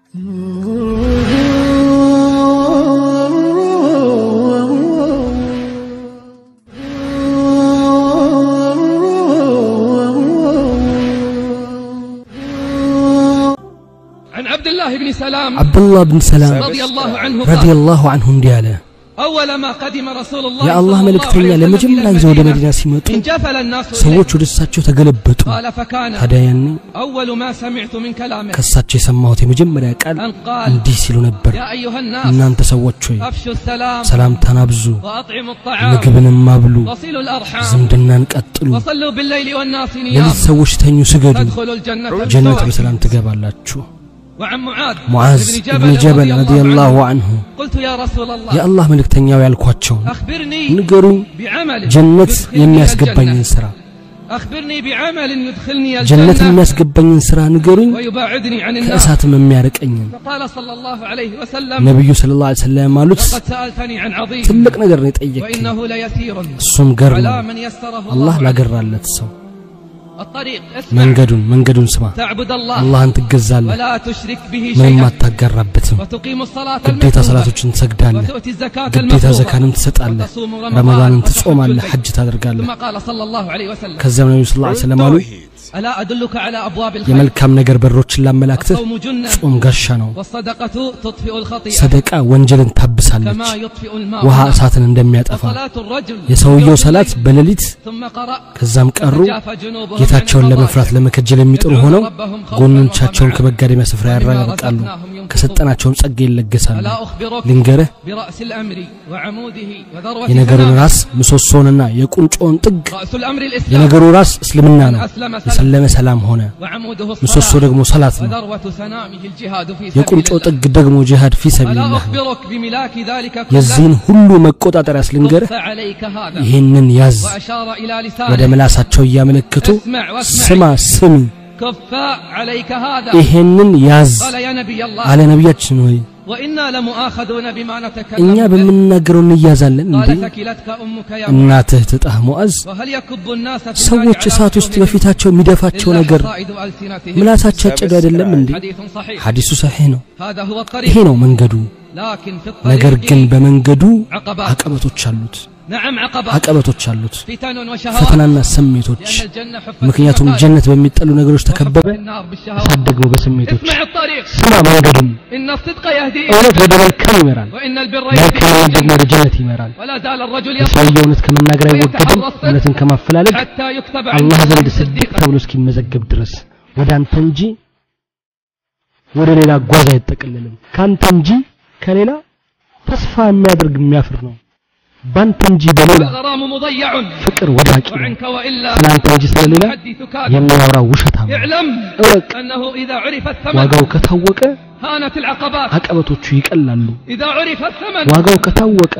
عبد الله بن سلام رضي الله عنه دياله أول ما قدم رسول الله يا الله ملكتني لمجمع يزود مدينة سيمتو سووش ودساتشو تقلبتو هذا يعني أول ما سمعت من كلامه كساتشي سماوتي مجمع قال اندي سيلو نبر يا أيها الناس እናንተ ሰዎች ሆይ أفشوا السلام ሰላምታን አብዙ وأطعموا الطعام ምግብንም አብሉ وصلوا الأرحام ዝምድናን ቀጥሉ وصلوا بالليل والناس نيام የሌሊት ሰዎች ተኙ ስገዱ تدخلوا الجنة ጀነት በሰላም ትገባላችሁ وعن معاذ بن جبل رضي الله عنه قلت يا رسول الله يا الله ملكتنياو ያልኳቸው أخبرني ንገሩኝ بعمل ጀነት የሚያስገባኝን ስራ أخبرني بعمل يدخلني ጀነት الجنة የሚያስገባኝን ስራ ንገሩኝ ويباعدني عن النار ከእሳትም የሚያርቀኝን فقال صلى الله عليه وسلم ነብዩ ሰለላሁ ዐለይሂ ወሰለም አሉት لقد سألتني عن عظيم ትልቅ ነገር ነው የጠየቅኝ وإنه ليسير እሱም ገር ነው على من يسره አላህ ላገራለት ሰው الطريق መንገዱን ስማ تعبد الله አላህን ትገዛለህ ولا تشرك به ምንም شيئا አታጋራበትም وتقيم الصلاة ግዴታ ሰላቶችን ትሰግዳለህ وتؤتي الزكاة ግዴታ ዘካንም ትሰጣለህ ረመዳንን ትጾማለህ ሐጅ ታደርጋለህ ثم قال صلى الله عليه وسلم ከዛም ነብዩ ሰለላሁ ዐለይሂ ወሰለም አሉ ألا أدلك على أبواب الخير የመልካም ነገር በሮችን ላመላክትህ الصوم جنة ጾም ጋሻ ነው والصدقة تطفئ الخطيئة ሰደቃ ወንጀልን ታብሳለች كما يطفئ الماء ውሃ እሳትን እንደሚያጠፋ صلاة الرجل የሰውየው ሰላት በሌሊት ثم قرأ ከዛም ቀሩ تجاف جنوبهم ጌታቸውን عن ለመፍራት ለመከጀል የሚጥሩ ሆነው ጎኖቻቸውን ከመጋደሚያ ስፍራ ያረጋግጣሉ ከሰጠናቸውም ጸጋ ይለገሳሉ ألا أخبرك ልንገርህ برأس الأمر وعموده وذروة የነገሩን الزمان ራስ ምሰሶንና የቁንጮን ጥግ رأس الأمر الإسلام የነገሩ ራስ እስልምና ነው የሰለመ ሰላም ሆነ وعموده ምሰሶ الصلاة ደግሞ ሰላት ነው وذروة سنامه الجهاد في سبيل የቁንጮ الله ጥግ ደግሞ ጂሃድ ፊ ألا ሰቢልላህ أخبرك بملاك ذلك የዚህን كله ሁሉ መቆጣጠሪያ ስልንገርህ كف عليك هذا ይሄንን ያዝ وأشار إلى ወደ لسانه ምላሳቸው ያመለከቱ اسمع ስማ واسمع ስሚ كف عليك هذا ይሄንን ያዝ قال يا نبي الله አለ ነብያችን ሆይ وإنا لمؤاخذون بما እኛ نتكلم به በምንናገረው እንያዛለን እንዴ قال ثكلتك أمك يا معاذ እናትህ ትጣህ ሙአዝ وهل يكب الناس في ሰዎች እሳት ውስጥ በፊታቸው የሚደፋቸው ነገር حصائد ألسنتهم ምላሳቸው ያጨዱ አይደለም እንዴ حديث صحيح ሐዲሱ ሰሂህ ነው هذا هو ይሄ الطريق ነው መንገዱ لكن في ነገር ግን الطريق በመንገዱ عقبات አቀበቶች አሉት نعم عقبات አቀበቶች አሉት فتن وشهوات ፈተናና ስሜቶች لأن الجنة حفت ምክንያቱም ጀነት በሚጠሉ ነገሮች ተከበበ النار بالشهوات እሳት ደግሞ በስሜቶች اسمع الطريق ስማ መንገዱን إن الصدق يهدي እውነት ወደ መልካም ይመራል وإن البر መልካም يهدي ደግሞ ወደ ጀነት ይመራል ولا زال الرجل ሰውየው يصدق እውነት ከመናገር አይወገድም እውነትን ከማፈላለግ حتى يكتب አላህ عنده ዘንድ ስዲቅ صديقا ተብሎ እስኪመዘገብ ድረስ ወደ አንተ እንጂ ወደ ሌላ ጓዝ አይጠቀለልም ካንተ እንጂ ከሌላ ተስፋ የሚያደርግ የሚያፍር ነው ባንተ እንጂ በሌላ الغرام مضيع ፍቅር ወዳቂ ነው وعنك وإلا ስላንተ እንጂ ስለሌላ حديث كاذب የሚያወራው ውሸታም ነው اعلم እወቅ أنه إذا عرف الثمن ዋጋው ከታወቀ هانت العقبات አቀበቶቹ ይቀላሉ إذا عرف الثمن ዋጋው ከታወቀ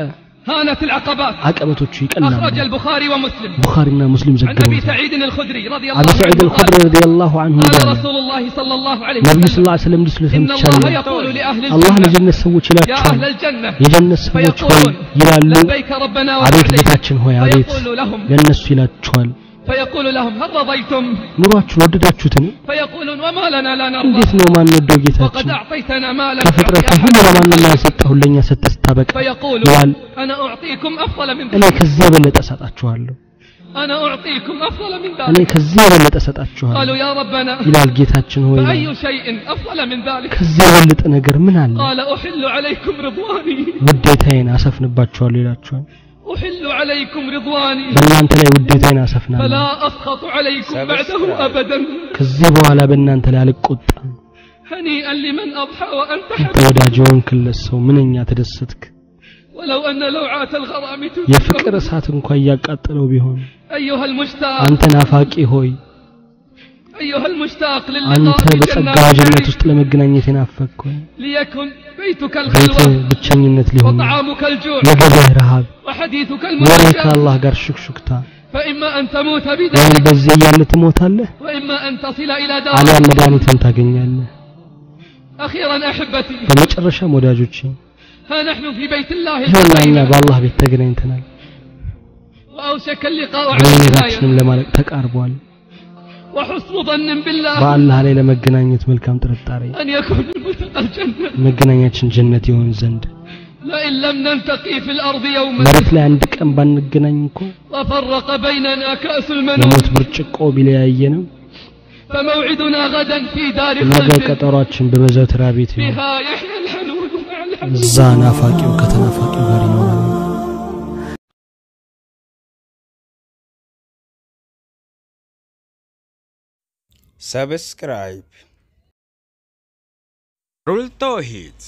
هانت العقبات አቀበቶቹ ይቀላሉ أخرج البخاري ومسلم ቡኻሪና ሙስሊም عن أبي ዘገቡት سعيد الخدري رضي አቡ الله ሰዒድ عنه الخدري قال رضي الله عنه قال قال رسول الله صلى الله عليه ነብዩ وسلم ሰለላሁ ዐለይሂ ወሰለም እንዲህ ሲሉ إن الله ሰምቻለሁ يقول لأهل አላህ الجنة ለጀነት ሰዎች يا ይላቸዋል أهل الجنة የጀነት ሰዎች ሆይ ይላሉ لبيك ربنا አቤት وسعديك ጌታችን ሆይ አቤት فيقول لهم ለነሱ ይላቸዋል فيقول لهم هل رضيتم ኑሯችሁን ወደዳችሁትን فيقولون وما لنا لا نرضى እንዴት ነው ማን ወደው وقد ጌታችን أعطيتنا ما لم ከፍጥረት تعطي ሁሉ أحد ለማንም ያልሰጠው ለኛ ሰጠህ ስታበቃ فيقول ይላል أنا أعطيكم أفضل من እኔ ذلك ከዚህ የበለጠ ሰጣችኋለሁ أنا أعطيكم أفضل من እኔ ذلك ከዚህ የበለጠ ሰጣችኋለሁ قالوا يا ربنا ይላል ጌታችን ሆይ فأي شيء أفضل من ذلك ከዚህ የበለጠ ነገር ምን አለ قال أحل عليكم رضواني ውዴታዬን አሰፍንባችኋለሁ ይላችኋል أحل عليكم رضواني በእናንተ ላይ ውዴታዬን አሰፍናለሁ فلا أسخط عليكم بعده أبدا ከዚህ በኋላ በእናንተ ላይ አልቆጣም هنيئا لمن أضحى وأنت አንተ حبيب ወዳጅውን ክለሰው ምንኛ ተደሰትክ ولو أن لوعات الغرام የፍቅር እሳት እንኳን ያቃጠለው ቢሆን أيها المشتاق አንተ ናፋቂ ሆይ أيها المشتاق አንተ للقاء በጸጋ ጀነት ውስጥ ለመገናኘት የናፈቅክ ሆይ ليكن بيتك ቤት الخلوة ብቸኝነት ሊሆን وطعامك الجوع የገበያ ረሃብ وحديثك ወሬ المناجاة ከአላህ ጋር ሹክሹክታ فإما أن تموت ወይም بذلك በዚህ ያለ ትሞታለህ وإما أن تصل إلى አሊያም دار መድኃኒትን ታገኛለህ أخيرا أحبتي በመጨረሻም ወዳጆቼ ها نحن في بيت الله ይኸውና እኛ التقينا በአላህ ቤት ተገናኝተናል وأوشك اللقاء على ግንኙነታችንም النهاية ለማለቅ ተቃርቧል وحسن ظن بالله بالله عليه ለመገናኘት መልካም ጥርጣሬ أن يكون الملتقى الجنة መገናኛችን ጀነት ይሆን ዘንድ لئن لم نلتقي في الأرض يوما መሬት ላይ አንድ ቀን ባንገናኝ እኮ وفرق بيننا كأس ለሞት المنون ብርጭቆ ቢለያየንም فموعدنا غدا في دار ነገ خلد ቀጠሯችን በመዘውተሪያ ቤት ነው بها يحيى الحنون مع الحنون እዛ ናፋቂው ከተናፋቂው ጋር ይኖራል Subscribe Rule Tawhid